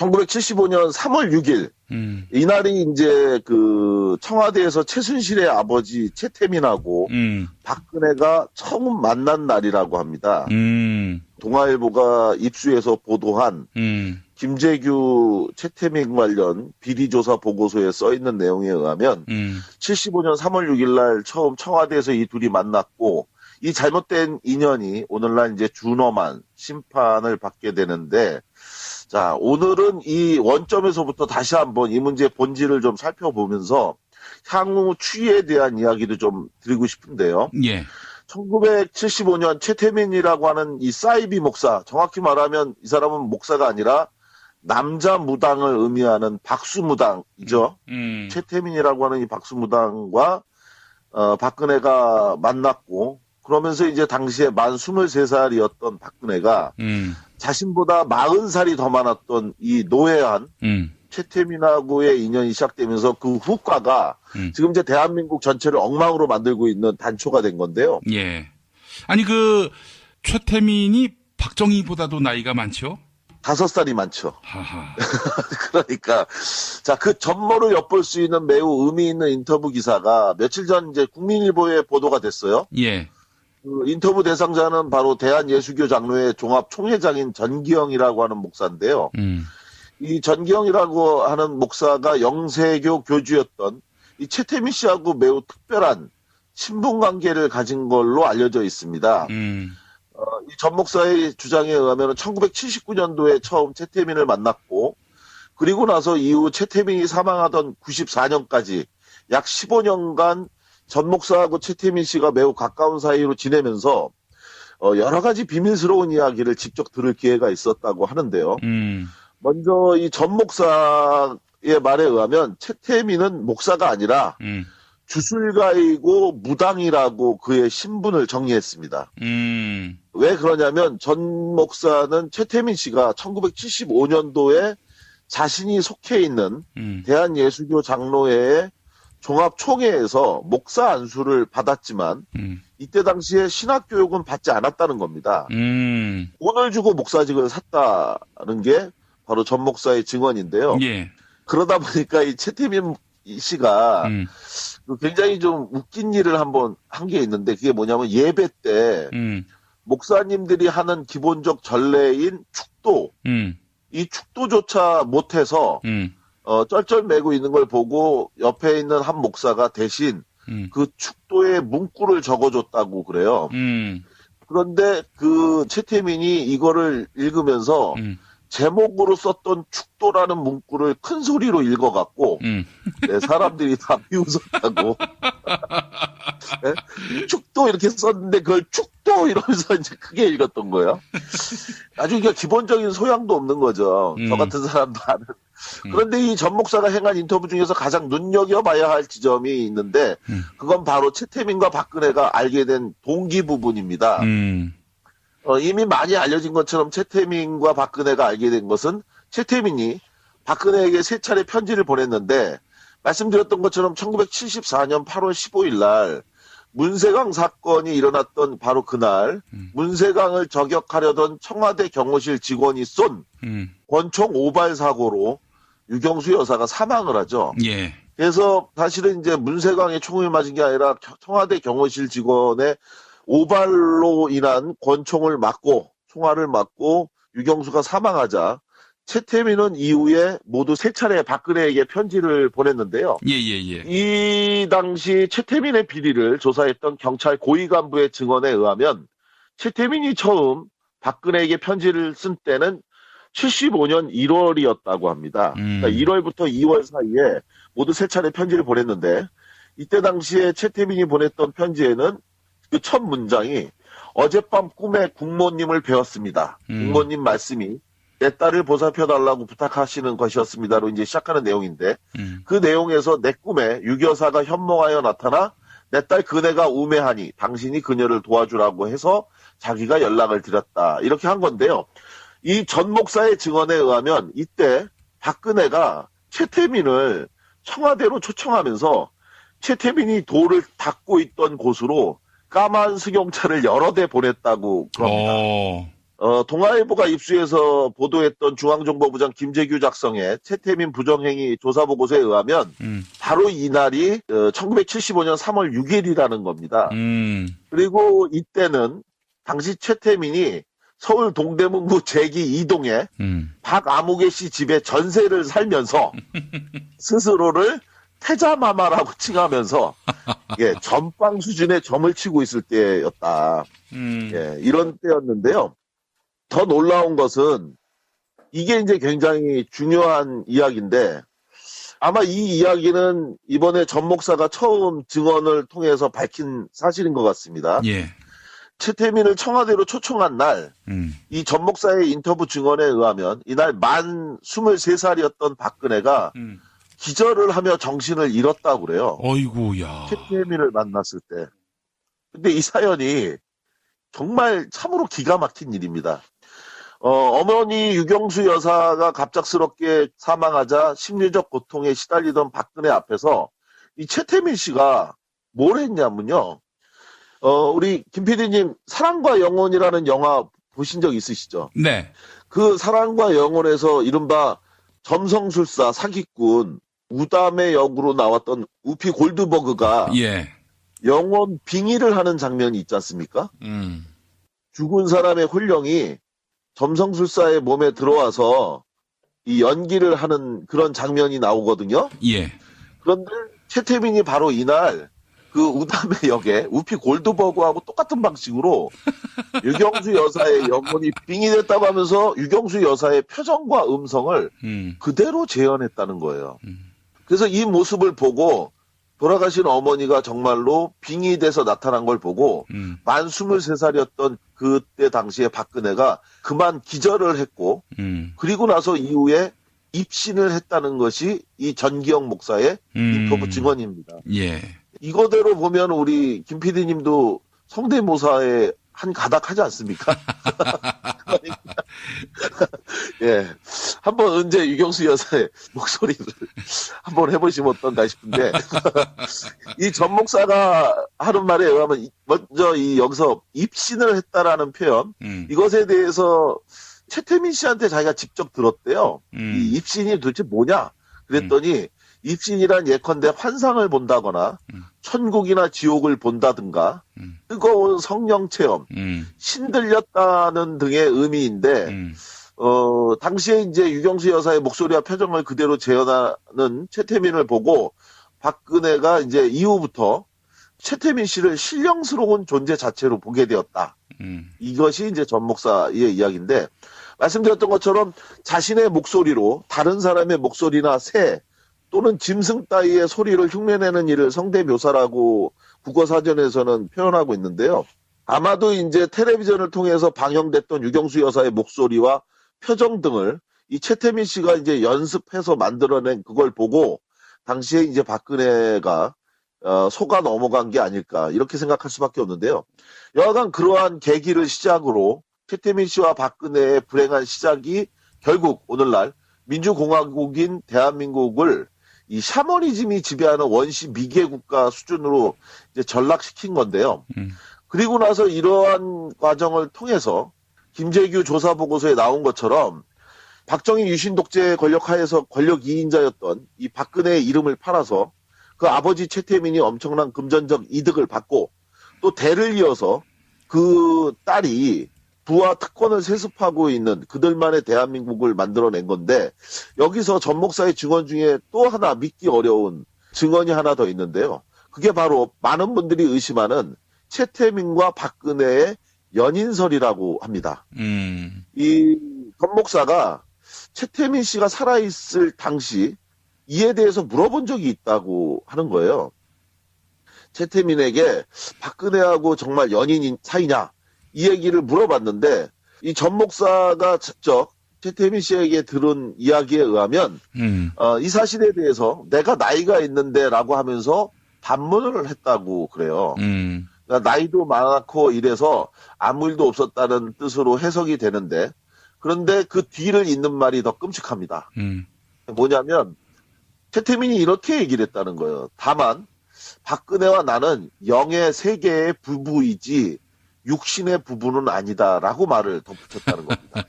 1975년 3월 6일 이날이 이제 그 청와대에서 최순실의 아버지 최태민하고 박근혜가 처음 만난 날이라고 합니다. 동아일보가 입수해서 보도한 김재규 최태민 관련 비리조사 보고서에 써있는 내용에 의하면 75년 3월 6일 날 처음 청와대에서 이 둘이 만났고 이 잘못된 인연이 오늘날 이제 준엄한 심판을 받게 되는데, 자, 오늘은 이 원점에서부터 다시 한번 이 문제의 본질을 좀 살펴보면서 향후 추이에 대한 이야기도 좀 드리고 싶은데요. 예. 1975년 최태민이라고 하는 이 사이비 목사, 정확히 말하면 이 사람은 목사가 아니라 남자 무당을 의미하는 박수무당이죠. 최태민이라고 하는 이 박수무당과 박근혜가 만났고, 그러면서 이제 당시에 만 23살이었던 박근혜가 자신보다 40살이 더 많았던 이 노회한 최태민하고의 인연이 시작되면서 그 후과가 지금 이제 대한민국 전체를 엉망으로 만들고 있는 단초가 된 건데요. 예. 아니 그 최태민이 박정희보다도 나이가 많죠? 5살이 많죠. 하하. 그러니까 자, 그 전모를 엿볼 수 있는 매우 의미 있는 인터뷰 기사가 며칠 전 이제 국민일보에 보도가 됐어요. 예. 그 인터뷰 대상자는 바로 대한예수교 장로회 종합 총회장인 전기영이라고 하는 목사인데요. 이 전기영이라고 하는 목사가 영세교 교주였던 이 최태민 씨하고 매우 특별한 친분 관계를 가진 걸로 알려져 있습니다. 이 전 목사의 주장에 의하면 1979년도에 처음 최태민을 만났고, 그리고 나서 이후 최태민이 사망하던 94년까지 약 15년간 전 목사하고 최태민 씨가 매우 가까운 사이로 지내면서 여러 가지 비밀스러운 이야기를 직접 들을 기회가 있었다고 하는데요. 먼저 이 전 목사의 말에 의하면 최태민은 목사가 아니라 주술가이고 무당이라고 그의 신분을 정리했습니다. 왜 그러냐면 전 목사는 최태민 씨가 1975년도에 자신이 속해 있는 대한예수교 장로회의 종합총회에서 목사 안수를 받았지만 이때 당시에 신학교육은 받지 않았다는 겁니다. 돈을 주고 목사직을 샀다는 게 바로 전 목사의 증언인데요. 예. 그러다 보니까 이 최태민 씨가 굉장히 좀 웃긴 일을 한번 한 게 있는데, 그게 뭐냐면 예배 때 목사님들이 하는 기본적 전례인 축도, 이 축도조차 못해서 쩔쩔매고 있는 걸 보고 옆에 있는 한 목사가 대신 그 축도에 문구를 적어줬다고 그래요. 그런데 그 최태민이 이거를 읽으면서 제목으로 썼던 축도라는 문구를 큰 소리로 읽어갖고 네, 사람들이 다 비웃었다고. 네? 축도 이렇게 썼는데 그걸 축도 이러면서 이제 크게 읽었던 거예요. 아주 그러니까 기본적인 소양도 없는 거죠. 저 같은 사람도 아는. 그런데 이 전 목사가 행한 인터뷰 중에서 가장 눈여겨봐야 할 지점이 있는데, 그건 바로 최태민과 박근혜가 알게 된 동기 부분입니다. 이미 많이 알려진 것처럼 최태민과 박근혜가 알게 된 것은 최태민이 박근혜에게 3차례 편지를 보냈는데, 말씀드렸던 것처럼 1974년 8월 15일 날 문세강 사건이 일어났던 바로 그날 문세강을 저격하려던 청와대 경호실 직원이 쏜 권총 오발 사고로 유경수 여사가 사망을 하죠. 예. 그래서 사실은 이제 문세강의 총을 맞은 게 아니라 청와대 경호실 직원의 오발로 인한 권총을 맞고 총알을 맞고 유경수가 사망하자 최태민은 이후에 모두 3차례 박근혜에게 편지를 보냈는데요. 예예예. 이 당시 최태민의 비리를 조사했던 경찰 고위 간부의 증언에 의하면 최태민이 처음 박근혜에게 편지를 쓴 때는 75년 1월이었다고 합니다. 그러니까 1월부터 2월 사이에 모두 3차례 편지를 보냈는데, 이때 당시에 최태민이 보냈던 편지에는 그 첫 문장이 어젯밤 꿈에 국모님을 뵈었습니다. 국모님 말씀이 내 딸을 보살펴달라고 부탁하시는 것이었습니다로 이제 시작하는 내용인데, 그 내용에서 내 꿈에 유교사가 현몽하여 나타나 내 딸 그네가 우매하니 당신이 그녀를 도와주라고 해서 자기가 연락을 드렸다. 이렇게 한 건데요. 이 전 목사의 증언에 의하면 이때 박근혜가 최태민을 청와대로 초청하면서 최태민이 돌을 닦고 있던 곳으로 까만 승용차를 여러 대 보냈다고 그럽니다. 동아일보가 입수해서 보도했던 중앙정보부장 김재규 작성의 최태민 부정행위 조사보고서에 의하면 바로 이날이 1975년 3월 6일이라는 겁니다. 그리고 이때는 당시 최태민이 서울 동대문구 제기 2동에 박아무개 씨 집에 전세를 살면서 스스로를 태자마마라고 칭하면서 예, 전빵 수준의 점을 치고 있을 때였다. 예, 이런 때였는데요. 더 놀라운 것은 이게 이제 굉장히 중요한 이야기인데 아마 이 이야기는 이번에 전 목사가 처음 증언을 통해서 밝힌 사실인 것 같습니다. 예. 최태민을 청와대로 초청한 날, 이 전 목사의 인터뷰 증언에 의하면 이날 만 23살이었던 박근혜가 기절을 하며 정신을 잃었다고 그래요. 어이구야. 최태민을 만났을 때. 근데 이 사연이 정말 참으로 기가 막힌 일입니다. 어머니 유경수 여사가 갑작스럽게 사망하자 심리적 고통에 시달리던 박근혜 앞에서 이 최태민 씨가 뭘 했냐면요. 우리 김 PD님 사랑과 영혼이라는 영화 보신 적 있으시죠? 네. 그 사랑과 영혼에서 이른바 점성술사 사기꾼 우담의 역으로 나왔던 우피 골드버그가 예. 영혼 빙의를 하는 장면이 있지 않습니까? 죽은 사람의 혼령이 점성술사의 몸에 들어와서 이 연기를 하는 그런 장면이 나오거든요. 예. 그런데 최태민이 바로 이날 그 우담의 역에 우피 골드버그하고 똑같은 방식으로 유경수 여사의 영혼이 빙의됐다고 하면서 유경수 여사의 표정과 음성을 그대로 재현했다는 거예요. 그래서 이 모습을 보고 돌아가신 어머니가 정말로 빙의돼서 나타난 걸 보고 만 23살이었던 그때 당시에 박근혜가 그만 기절을 했고 그리고 나서 이후에 입신을 했다는 것이 이 전기영 목사의 인터뷰 증언입니다. 예. 이거대로 보면 우리 김 PD님도 성대모사에 한 가닥 하지 않습니까? 예. 한번 언제 유경수 여사의 목소리를 한번 해보시면 어떤가 싶은데, 이 전 목사가 하는 말에 의하면, 먼저 여기서 입신을 했다라는 표현, 이것에 대해서 최태민 씨한테 자기가 직접 들었대요. 이 입신이 도대체 뭐냐? 그랬더니, 입신이란 예컨대 환상을 본다거나 천국이나 지옥을 본다든가 뜨거운 성령 체험, 신들렸다는 등의 의미인데 당시에 이제 유경수 여사의 목소리와 표정을 그대로 재현하는 최태민을 보고 박근혜가 이제 이후부터 최태민 씨를 신령스러운 존재 자체로 보게 되었다. 이것이 이제 전 목사의 이야기인데 말씀드렸던 것처럼 자신의 목소리로 다른 사람의 목소리나 새 또는 짐승 따위의 소리를 흉내내는 일을 성대묘사라고 국어사전에서는 표현하고 있는데요. 아마도 이제 텔레비전을 통해서 방영됐던 유경수 여사의 목소리와 표정 등을 이 최태민 씨가 이제 연습해서 만들어낸 그걸 보고 당시에 이제 박근혜가 속아 넘어간 게 아닐까 이렇게 생각할 수밖에 없는데요. 여하간 그러한 계기를 시작으로 최태민 씨와 박근혜의 불행한 시작이 결국 오늘날 민주공화국인 대한민국을 이 샤머니즘이 지배하는 원시 미개 국가 수준으로 이제 전락시킨 건데요. 그리고 나서 이러한 과정을 통해서 김재규 조사 보고서에 나온 것처럼 박정희 유신 독재 권력 하에서 권력 2인자였던 이 박근혜의 이름을 팔아서 그 아버지 최태민이 엄청난 금전적 이득을 받고 또 대를 이어서 그 딸이 부와 특권을 세습하고 있는 그들만의 대한민국을 만들어낸 건데 여기서 전 목사의 증언 중에 또 하나 믿기 어려운 증언이 하나 더 있는데요. 그게 바로 많은 분들이 의심하는 최태민과 박근혜의 연인설이라고 합니다. 이 전 목사가 최태민 씨가 살아있을 당시 이에 대해서 물어본 적이 있다고 하는 거예요. 최태민에게 박근혜하고 정말 연인 사이냐? 이 얘기를 물어봤는데 이 전 목사가 직접 최태민 씨에게 들은 이야기에 의하면 이 사실에 대해서 내가 나이가 있는데 라고 하면서 반문을 했다고 그래요. 그러니까 나이도 많고 이래서 아무 일도 없었다는 뜻으로 해석이 되는데 그런데 그 뒤를 잇는 말이 더 끔찍합니다. 뭐냐면 최태민이 이렇게 얘기를 했다는 거예요. 다만 박근혜와 나는 영의 세계의 부부이지 육신의 부부는 아니다라고 말을 덧붙였다는 겁니다.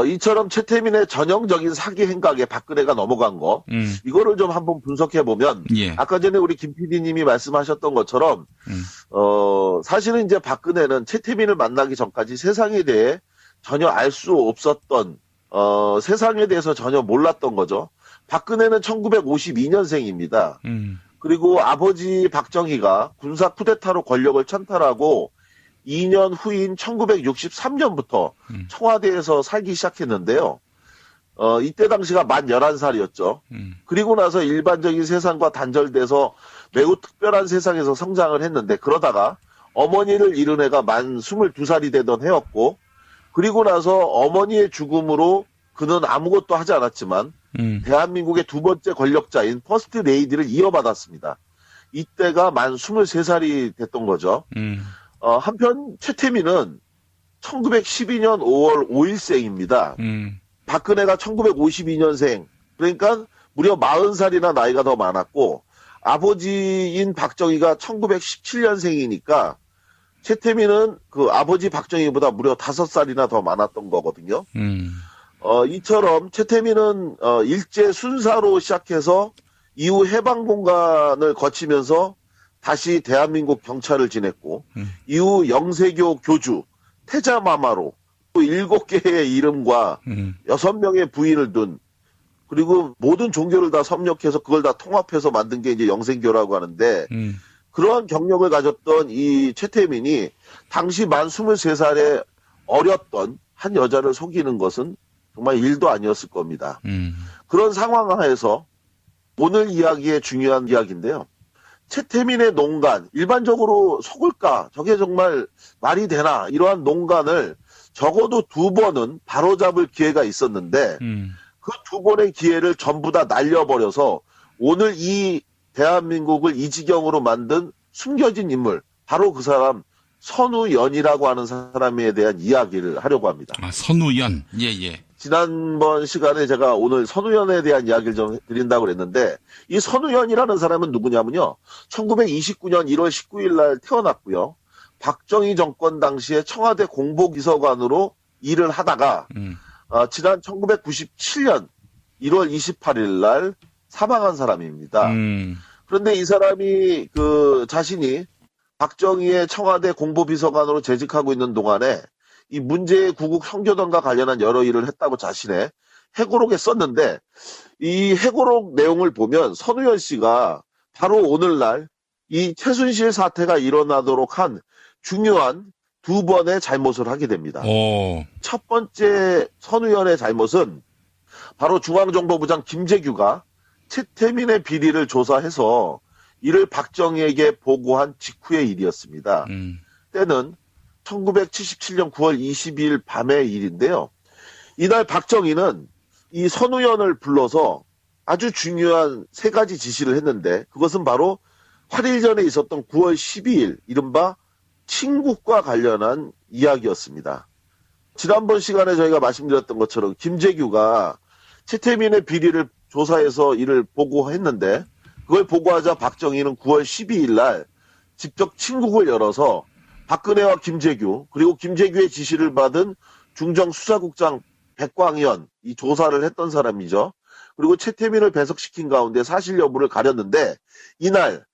이처럼 최태민의 전형적인 사기 행각에 박근혜가 넘어간 거, 이거를 좀 한번 분석해 보면, 예. 아까 전에 우리 김 PD님이 말씀하셨던 것처럼, 사실은 이제 박근혜는 최태민을 만나기 전까지 세상에 대해 전혀 알 수 없었던, 세상에 대해서 전혀 몰랐던 거죠. 박근혜는 1952년생입니다. 그리고 아버지 박정희가 군사 쿠데타로 권력을 찬탈하고 2년 후인 1963년부터 청와대에서 살기 시작했는데요. 이때 당시가 만 11살이었죠. 그리고 나서 일반적인 세상과 단절돼서 매우 특별한 세상에서 성장을 했는데, 그러다가 어머니를 잃은 해가 만 22살이 되던 해였고, 그리고 나서 어머니의 죽음으로 그는 아무것도 하지 않았지만 대한민국의 두 번째 권력자인 퍼스트 레이디를 이어받았습니다. 이때가 만 23살이 됐던 거죠. 한편 최태민은 1912년 5월 5일생입니다. 박근혜가 1952년생, 그러니까 무려 40살이나 나이가 더 많았고, 아버지인 박정희가 1917년생이니까 최태민은 그 아버지 박정희보다 무려 5살이나 더 많았던 거거든요. 이처럼 최태민은 일제 순사로 시작해서 이후 해방공간을 거치면서 다시 대한민국 경찰을 지냈고, 이후 영세교 교주, 태자마마로 또 7개의 이름과 6명의 부인을 둔, 그리고 모든 종교를 다 섭렵해서 그걸 다 통합해서 만든 게 이제 영생교라고 하는데, 그러한 경력을 가졌던 이 최태민이 당시 만 23살에 어렸던 한 여자를 속이는 것은 정말 일도 아니었을 겁니다. 그런 상황 하에서 오늘 이야기의 중요한 이야기인데요. 최태민의 농간, 일반적으로 속을까? 저게 정말 말이 되나? 이러한 농간을 적어도 2번은 바로잡을 기회가 있었는데, 그 2번의 기회를 전부 다 날려버려서 오늘 이 대한민국을 이 지경으로 만든 숨겨진 인물, 바로 그 사람 선우연이라고 하는 사람에 대한 이야기를 하려고 합니다. 아, 선우연. 예. 지난번 시간에 제가 오늘 선우연에 대한 이야기를 좀 드린다고 그랬는데, 이 선우연이라는 사람은 누구냐면요. 1929년 1월 19일 날 태어났고요. 박정희 정권 당시에 청와대 공보비서관으로 일을 하다가 지난 1997년 1월 28일 날 사망한 사람입니다. 그런데 이 사람이 자신이 박정희의 청와대 공보비서관으로 재직하고 있는 동안에 이 문제의 구국 선교단과 관련한 여러 일을 했다고 자신의 회고록에 썼는데, 이 회고록 내용을 보면 선우연 씨가 바로 오늘날 이 최순실 사태가 일어나도록 한 중요한 2번의 잘못을 하게 됩니다. 첫 번째 선우연의 잘못은 바로 중앙정보부장 김재규가 최태민의 비리를 조사해서 이를 박정희에게 보고한 직후의 일이었습니다. 때는 1977년 9월 22일 밤의 일인데요. 이날 박정희는 이 선우연을 불러서 아주 중요한 3가지 지시를 했는데, 그것은 바로 8일 전에 있었던 9월 12일 이른바 친국과 관련한 이야기였습니다. 지난번 시간에 저희가 말씀드렸던 것처럼 김재규가 최태민의 비리를 조사해서 이를 보고했는데, 그걸 보고하자 박정희는 9월 12일 날 직접 친국을 열어서 박근혜와 김재규, 그리고 김재규의 지시를 받은 중정수사국장 백광현, 이 조사를 했던 사람이죠. 그리고 최태민을 배석시킨 가운데 사실 여부를 가렸는데, 이날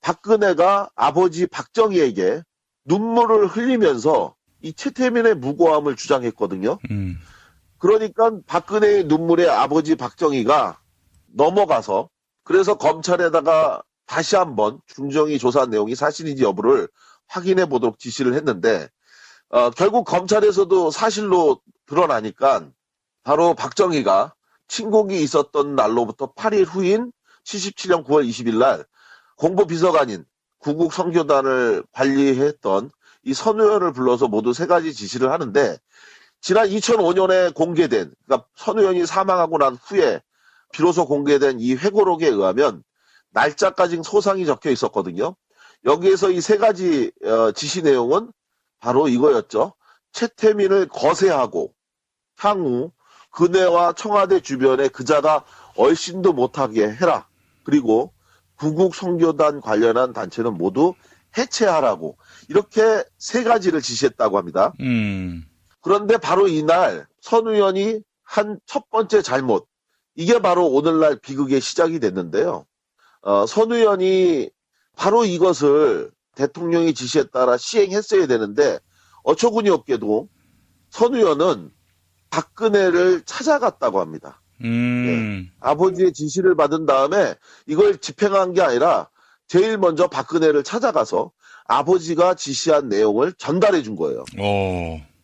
박근혜가 아버지 박정희에게 눈물을 흘리면서 이 최태민의 무고함을 주장했거든요. 그러니까 박근혜의 눈물에 아버지 박정희가 넘어가서, 그래서 검찰에다가 다시 한번 중정이 조사한 내용이 사실인지 여부를 확인해 보도록 지시를 했는데, 결국 검찰에서도 사실로 드러나니까 바로 박정희가 친국이 있었던 날로부터 8일 후인 77년 9월 20일 날 공보비서관인 구국 선교단을 관리했던 이 선우연을 불러서 모두 3가지 지시를 하는데, 지난 2005년에 공개된, 그러니까 선우연이 사망하고 난 후에 비로소 공개된 이 회고록에 의하면 날짜까지 소상히 적혀 있었거든요. 여기에서 이 3가지 지시 내용은 바로 이거였죠. 최태민을 거세하고 향후 그네와 청와대 주변에 그자가 얼씬도 못하게 해라. 그리고 구국 선교단 관련한 단체는 모두 해체하라고 이렇게 세 가지를 지시했다고 합니다. 그런데 바로 이날 선 의원이 한 첫 번째 잘못, 이게 바로 오늘날 비극의 시작이 됐는데요. 선 의원이 바로 이것을 대통령의 지시에 따라 시행했어야 되는데 어처구니 없게도 선 의원은 박근혜를 찾아갔다고 합니다. 네. 아버지의 지시를 받은 다음에 이걸 집행한 게 아니라 제일 먼저 박근혜를 찾아가서 아버지가 지시한 내용을 전달해 준 거예요.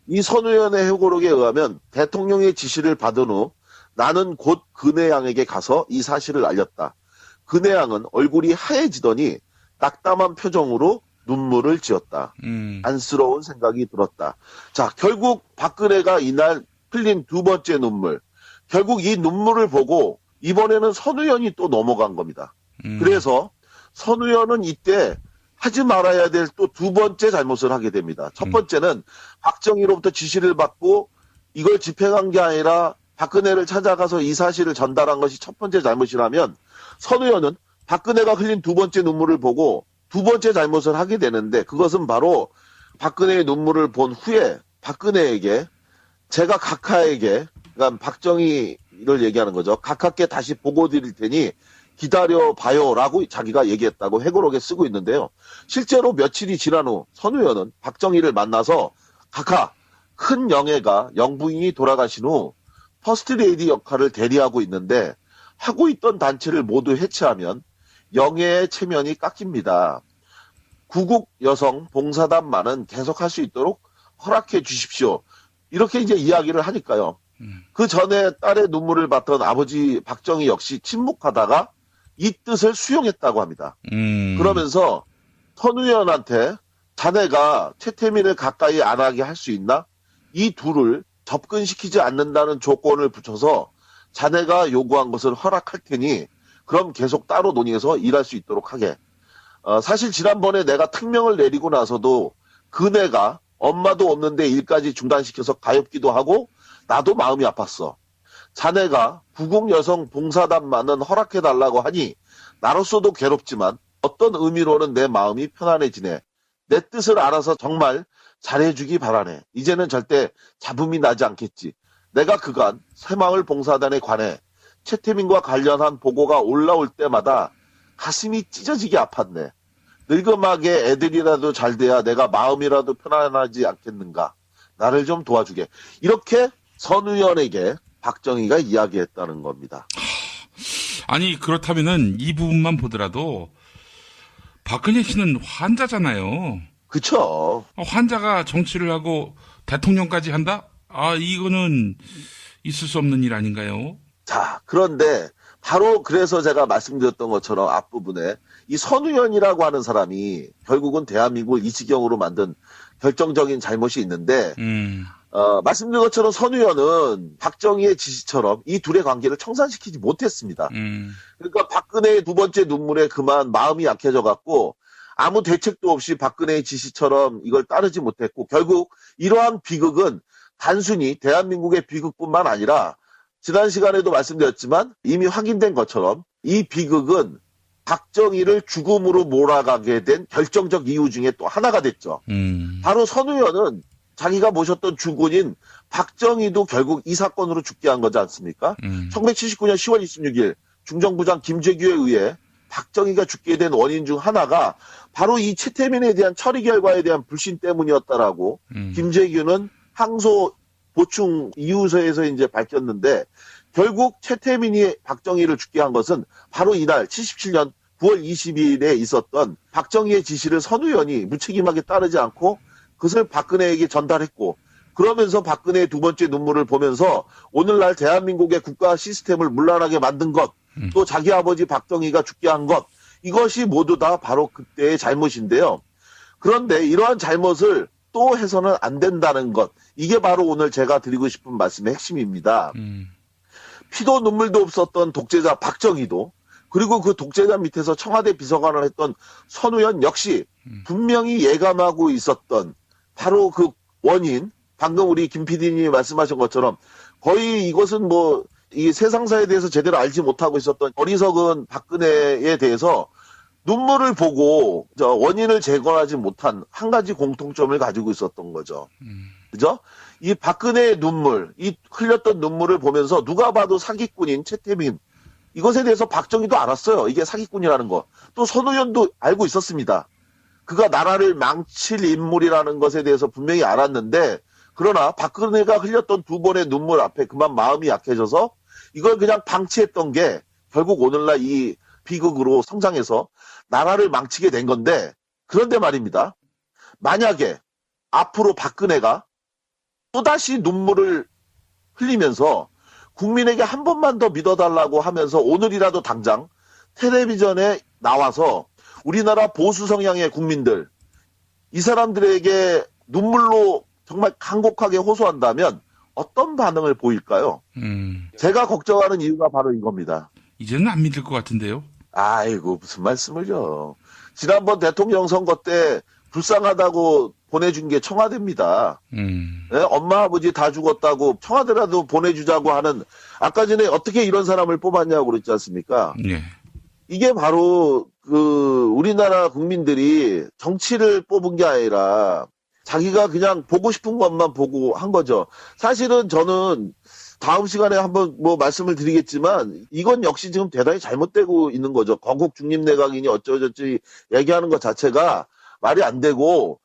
이 선 의원의 회고록에 의하면 대통령의 지시를 받은 후 나는 곧 근혜양에게 가서 이 사실을 알렸다. 근혜양은 얼굴이 하얘지더니 낙담한 표정으로 눈물을 지었다. 안쓰러운 생각이 들었다. 자, 결국 박근혜가 이날 흘린 두 번째 눈물. 결국 이 눈물을 보고 이번에는 선 의원이 또 넘어간 겁니다. 그래서 선 의원은 이때 하지 말아야 될 또 두 번째 잘못을 하게 됩니다. 첫 번째는 박정희로부터 지시를 받고 이걸 집행한 게 아니라 박근혜를 찾아가서 이 사실을 전달한 것이 첫 번째 잘못이라면 선 의원은 박근혜가 흘린 두 번째 눈물을 보고 두 번째 잘못을 하게 되는데 그것은 바로 박근혜의 눈물을 본 후에 박근혜에게 제가 각하에게 그러니까 박정희를 얘기하는 거죠. 각하께 다시 보고 드릴 테니 기다려봐요라고 자기가 얘기했다고 회고록에 쓰고 있는데요. 실제로 며칠이 지난 후 선 의원은 박정희를 만나서 각하, 큰 영애가 영부인이 돌아가신 후 퍼스트레이디 역할을 대리하고 있는데 하고 있던 단체를 모두 해체하면 영예의 체면이 깎입니다. 구국 여성 봉사단만은 계속할 수 있도록 허락해 주십시오. 이렇게 이제 이야기를 하니까요. 그 전에 딸의 눈물을 봤던 아버지 박정희 역시 침묵하다가 이 뜻을 수용했다고 합니다. 그러면서 선 의원한테 자네가 최태민을 가까이 안 하게 할 수 있나? 이 둘을 접근시키지 않는다는 조건을 붙여서 자네가 요구한 것을 허락할 테니 그럼 계속 따로 논의해서 일할 수 있도록 하게. 사실 지난번에 내가 특명을 내리고 나서도 그네가 엄마도 없는데 일까지 중단시켜서 가엾기도 하고 나도 마음이 아팠어. 자네가 구국 여성 봉사단만은 허락해달라고 하니 나로서도 괴롭지만 어떤 의미로는 내 마음이 편안해지네. 내 뜻을 알아서 정말 잘해주기 바라네. 이제는 절대 잡음이 나지 않겠지. 내가 그간 새마을 봉사단에 관해 최태민과 관련한 보고가 올라올 때마다 가슴이 찢어지게 아팠네. 늙음하게 애들이라도 잘 돼야 내가 마음이라도 편안하지 않겠는가. 나를 좀 도와주게. 이렇게 선 의원에게 박정희가 이야기했다는 겁니다. 아니 그렇다면은 이 부분만 보더라도 박근혜 씨는 환자잖아요. 그쵸. 환자가 정치를 하고 대통령까지 한다? 이거는 있을 수 없는 일 아닌가요? 자, 그런데 바로 그래서 제가 말씀드렸던 것처럼 앞부분에 이 선 의원이라고 하는 사람이 결국은 대한민국을 이 지경으로 만든 결정적인 잘못이 있는데 말씀드린 것처럼 선 의원은 박정희의 지시처럼 이 둘의 관계를 청산시키지 못했습니다. 그러니까 박근혜의 두 번째 눈물에 그만 마음이 약해져 갖고 아무 대책도 없이 박근혜의 지시처럼 이걸 따르지 못했고 결국 이러한 비극은 단순히 대한민국의 비극뿐만 아니라 지난 시간에도 말씀드렸지만 이미 확인된 것처럼 이 비극은 박정희를 죽음으로 몰아가게 된 결정적 이유 중에 또 하나가 됐죠. 바로 선 의원은 자기가 모셨던 주군인 박정희도 결국 이 사건으로 죽게 한 거지 않습니까? 1979년 10월 26일 중정부장 김재규에 의해 박정희가 죽게 된 원인 중 하나가 바로 이 최태민에 대한 처리 결과에 대한 불신 때문이었다라고 김재규는 항소 보충 이유서에서 이제 밝혔는데 결국 최태민이 박정희를 죽게 한 것은 바로 이날 77년 9월 22일에 있었던 박정희의 지시를 선 의원이 무책임하게 따르지 않고 그것을 박근혜에게 전달했고 그러면서 박근혜의 두 번째 눈물을 보면서 오늘날 대한민국의 국가 시스템을 문란하게 만든 것, 또 자기 아버지 박정희가 죽게 한 것, 이것이 모두 다 바로 그때의 잘못인데요. 그런데 이러한 잘못을 또 해서는 안 된다는 것, 이게 바로 오늘 제가 드리고 싶은 말씀의 핵심입니다. 피도 눈물도 없었던 독재자 박정희도 그리고 그 독재자 밑에서 청와대 비서관을 했던 선 의원 역시 분명히 예감하고 있었던 바로 그 원인, 방금 우리 김 PD님이 말씀하신 것처럼 거의 이것은 뭐 이 세상사에 대해서 제대로 알지 못하고 있었던 어리석은 박근혜에 대해서 눈물을 보고 원인을 재건하지 못한 한 가지 공통점을 가지고 있었던 거죠. 그죠? 이 박근혜의 눈물, 이 흘렸던 눈물을 보면서 누가 봐도 사기꾼인 최태민, 이것에 대해서 박정희도 알았어요. 이게 사기꾼이라는 거. 또 손우현도 알고 있었습니다. 그가 나라를 망칠 인물이라는 것에 대해서 분명히 알았는데, 그러나 박근혜가 흘렸던 두 번의 눈물 앞에 그만 마음이 약해져서 이걸 그냥 방치했던 게 결국 오늘날 이 비극으로 성장해서 나라를 망치게 된 건데, 그런데 말입니다. 만약에 앞으로 박근혜가 또다시 눈물을 흘리면서 국민에게 한 번만 더 믿어달라고 하면서 오늘이라도 당장 텔레비전에 나와서 우리나라 보수 성향의 국민들, 이 사람들에게 눈물로 정말 간곡하게 호소한다면 어떤 반응을 보일까요? 제가 걱정하는 이유가 바로 이겁니다. 이제는 안 믿을 것 같은데요. 아이고, 무슨 말씀을요. 지난번 대통령 선거 때 불쌍하다고 보내준 게 청와대입니다. 네? 엄마 아버지 다 죽었다고 청와대라도 보내주자고 하는, 아까 전에 어떻게 이런 사람을 뽑았냐고 그랬지 않습니까? 네. 이게 바로 우리나라 국민들이 정치를 뽑은 게 아니라 자기가 그냥 보고 싶은 것만 보고 한 거죠. 사실은 저는 다음 시간에 한번 말씀을 드리겠지만 이건 역시 지금 대단히 잘못되고 있는 거죠. 건국 중립내각이니 어쩌저쩌 얘기하는 것 자체가 말이 안 되고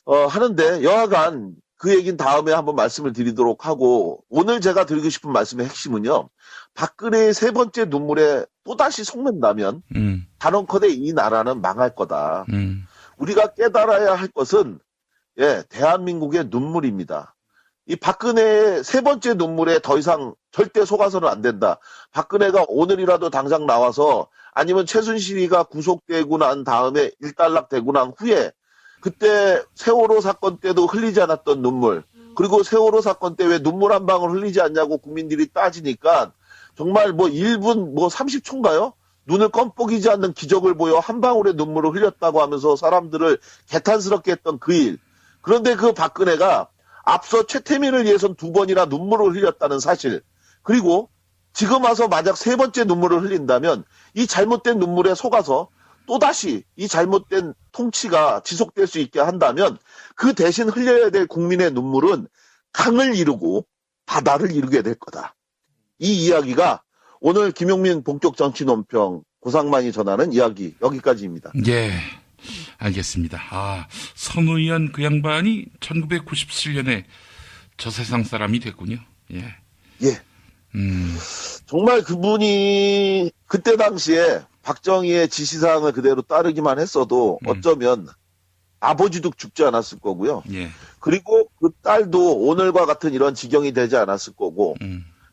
하는데, 여하간 그 얘기는 다음에 한번 말씀을 드리도록 하고, 오늘 제가 드리고 싶은 말씀의 핵심은요, 박근혜의 세 번째 눈물에 또다시 속는다면 단언컨대 이 나라는 망할 거다. 우리가 깨달아야 할 것은 대한민국의 눈물입니다. 이 박근혜의 세 번째 눈물에 더 이상 절대 속아서는 안 된다. 박근혜가 오늘이라도 당장 나와서, 아니면 최순실이가 구속되고 난 다음에 일단락되고 난 후에, 그때 세월호 사건 때도 흘리지 않았던 눈물, 그리고 세월호 사건 때 왜 눈물 한 방울 흘리지 않냐고 국민들이 따지니까 정말 1분 30초인가요? 눈을 껌뻑이지 않는 기적을 보여 한 방울의 눈물을 흘렸다고 하면서 사람들을 개탄스럽게 했던 그 일. 그런데 그 박근혜가 앞서 최태민을 위해선 두 번이나 눈물을 흘렸다는 사실, 그리고 지금 와서 만약 세 번째 눈물을 흘린다면 이 잘못된 눈물에 속아서 또다시 이 잘못된 통치가 지속될 수 있게 한다면 그 대신 흘려야 될 국민의 눈물은 강을 이루고 바다를 이루게 될 거다. 이 이야기가 오늘 김용민 본격 정치 논평 고상만이 전하는 이야기, 여기까지입니다. 예, 알겠습니다. 선우현 그 양반이 1997년에 저 세상 사람이 됐군요. 예. 예. 정말 그분이 그때 당시에 박정희의 지시사항을 그대로 따르기만 했어도 어쩌면 아버지도 죽지 않았을 거고요. 예. 그리고 그 딸도 오늘과 같은 이런 지경이 되지 않았을 거고,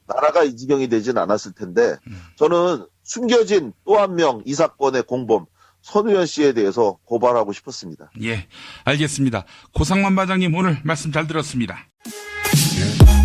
나라가 이 지경이 되진 않았을 텐데, 저는 숨겨진 또 한 명 이 사건의 공범 선우현 씨에 대해서 고발하고 싶었습니다. 예, 알겠습니다. 고상만 반장님 오늘 말씀 잘 들었습니다. 예.